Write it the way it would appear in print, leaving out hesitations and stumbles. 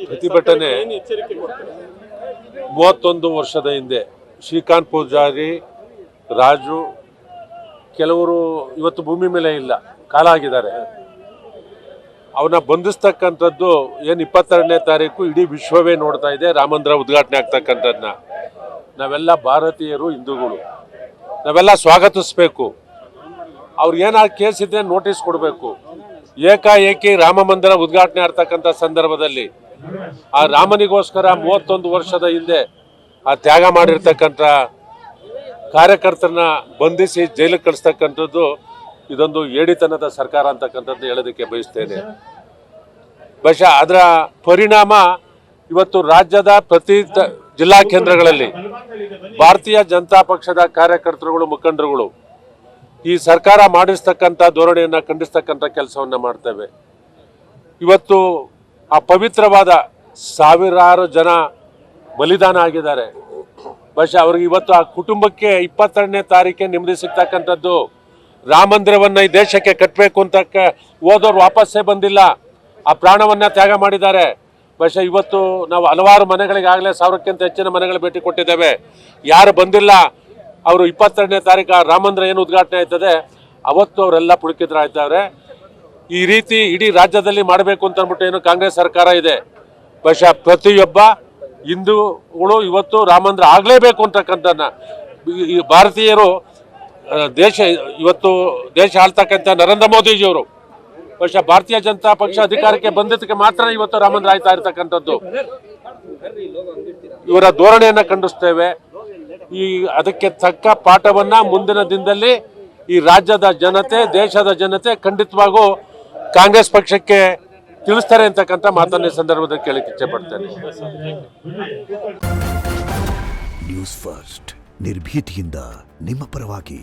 ಪ್ರತಿಭಟನೆ 31 ವರ್ಷದ ಹಿಂದೆ ಶ್ರೀಕಾಂತ್ ಪೂಜಾರಿ, ರಾಜು, ಕೆಲವರು ಇವತ್ತು ಭೂಮಿ ಮೇಲೆ ಇಲ್ಲ, ಕಾಲ ಆಗಿದ್ದಾರೆ. ಅವನ್ನ ಬಂಧಿಸ್ತಕ್ಕಂಥದ್ದು ಏನು 22ನೇ ತಾರೀಕು ಇಡೀ ವಿಶ್ವವೇ ನೋಡ್ತಾ ಇದೆ. ರಾಮ ಮಂದಿರ ಉದ್ಘಾಟನೆ ಆಗ್ತಕ್ಕಂಥದ್ದನ್ನ ನಾವೆಲ್ಲ ಭಾರತೀಯರು, ಹಿಂದೂಗಳು ನಾವೆಲ್ಲ ಸ್ವಾಗತಿಸಬೇಕು. ಅವ್ರಿಗೆ ಏನಾದ್ರು ಕೇಸ್ ಇದ್ರೆ ನೋಟಿಸ್ ಕೊಡಬೇಕು. ಏಕಾಏಕಿ ರಾಮ ಮಂದಿರ ಉದ್ಘಾಟನೆ ಆಗ್ತಕ್ಕಂಥ ಸಂದರ್ಭದಲ್ಲಿ ಆ ರಾಮನಿಗೋಸ್ಕರ 31 ವರ್ಷದ ಹಿಂದೆ ಆ ತ್ಯಾಗ ಮಾಡಿರ್ತಕ್ಕಂಥ ಕಾರ್ಯಕರ್ತರನ್ನ ಬಂಧಿಸಿ ಜೈಲಿಗೆ ಕಳಿಸ್ತಕ್ಕಂಥದ್ದು ಇದೊಂದು ಏಡಿತನದ ಸರ್ಕಾರ ಅಂತಕ್ಕಂಥದ್ದು ಹೇಳೋದಕ್ಕೆ ಬಯಸ್ತೇನೆ. ಬಹುಶಃ ಅದರ ಪರಿಣಾಮ ಇವತ್ತು ರಾಜ್ಯದ ಪ್ರತಿ ಜಿಲ್ಲಾ ಕೇಂದ್ರಗಳಲ್ಲಿ ಭಾರತೀಯ ಜನತಾ ಪಕ್ಷದ ಕಾರ್ಯಕರ್ತರುಗಳು, ಮುಖಂಡರುಗಳು ಈ ಸರ್ಕಾರ ಮಾಡಿಸ್ತಕ್ಕಂಥ ಧೋರಣೆಯನ್ನು ಖಂಡಿಸ್ತಕ್ಕಂಥ ಕೆಲಸವನ್ನ ಮಾಡ್ತೇವೆ. ಇವತ್ತು ಆ ಪವಿತ್ರವಾದ ಸಾವಿರಾರು ಜನ ಬಲಿದಾನ ಆಗಿದ್ದಾರೆ. ಬಹುಶಃ ಅವ್ರಿಗೆ ಇವತ್ತು ಆ ಕುಟುಂಬಕ್ಕೆ 22ನೇ ತಾರೀಕೆ ನೆಮ್ಮದಿ ಸಿಗ್ತಕ್ಕಂಥದ್ದು. ರಾಮ ಮಂದಿರವನ್ನು ಈ ದೇಶಕ್ಕೆ ಕಟ್ಟಬೇಕು ಅಂತ ಹೋದವ್ರು ವಾಪಸ್ಸೇ ಬಂದಿಲ್ಲ, ಆ ಪ್ರಾಣವನ್ನ ತ್ಯಾಗ ಮಾಡಿದ್ದಾರೆ. ಬಹುಶಃ ಇವತ್ತು ನಾವು ಹಲವಾರು ಮನೆಗಳಿಗಾಗಲೇ 1000ಕ್ಕಿಂತ ಹೆಚ್ಚಿನ ಮನೆಗಳು ಭೇಟಿ ಕೊಟ್ಟಿದ್ದೇವೆ. ಯಾರು ಬಂದಿಲ್ಲ ಅವರು 22ನೇ ತಾರೀಕು ರಾಮ ಮಂದಿರ ಏನು ಉದ್ಘಾಟನೆ ಆಯ್ತದೆ ಅವತ್ತು ಅವರೆಲ್ಲ ಪುಳುಕಿತರಾಗ್ತಾರೆ. ಈ ರೀತಿ ಇಡೀ ರಾಜ್ಯದಲ್ಲಿ ಮಾಡಬೇಕು ಅಂತ ಅಂದ್ಬಿಟ್ಟು ಏನು ಕಾಂಗ್ರೆಸ್ ಸರ್ಕಾರ ಇದೆ. ಬಹುಶಃ ಪ್ರತಿಯೊಬ್ಬ ಹಿಂದೂಗಳು ಇವತ್ತು ರಾಮ ಮಂದಿರ ಆಗಲೇಬೇಕು ಅಂತಕ್ಕಂಥದ್ದನ್ನ ಈ ಭಾರತೀಯರು ಇವತ್ತು ದೇಶ ಆಳ್ತಕ್ಕಂಥ ನರೇಂದ್ರ ಮೋದಿಜಿಯವರು ಬಹುಶಃ ಭಾರತೀಯ ಜನತಾ ಪಕ್ಷ ಅಧಿಕಾರಕ್ಕೆ ಬಂದಿದ್ದಕ್ಕೆ ಮಾತ್ರ ಇವತ್ತು ರಾಮ ಮಂದಿರ ಆಯ್ತಾ ಇರ್ತಕ್ಕಂಥದ್ದು. ಇವರ ಧೋರಣೆಯನ್ನ ಖಂಡಿಸ್ತೇವೆ. ಅದಕ್ಕೆ ತಕ್ಕ ಪಾಠವನ್ನ ಮುಂದಿನ ದಿನದಲ್ಲಿ ಈ ರಾಜ್ಯದ ಜನತೆ, ದೇಶದ ಜನತೆ ಖಂಡಿತವಾಗೂ ಕಾಂಗ್ರೆಸ್ ಪಕ್ಷಕ್ಕೆ ತಿಳಿಸ್ತಾರೆ ಅಂತಕ್ಕಂಥ ಮಾತನ್ನ ಸಂದರ್ಭದಲ್ಲಿ ಕೇಳಕ್ಕೆ ಇಚ್ಛೆ ಪಡ್ತೇನೆ. ನ್ಯೂಸ್ ಫಸ್ಟ್, ನಿರ್ಭೀತಿಯಿಂದ ನಿಮ್ಮ ಪರವಾಗಿ.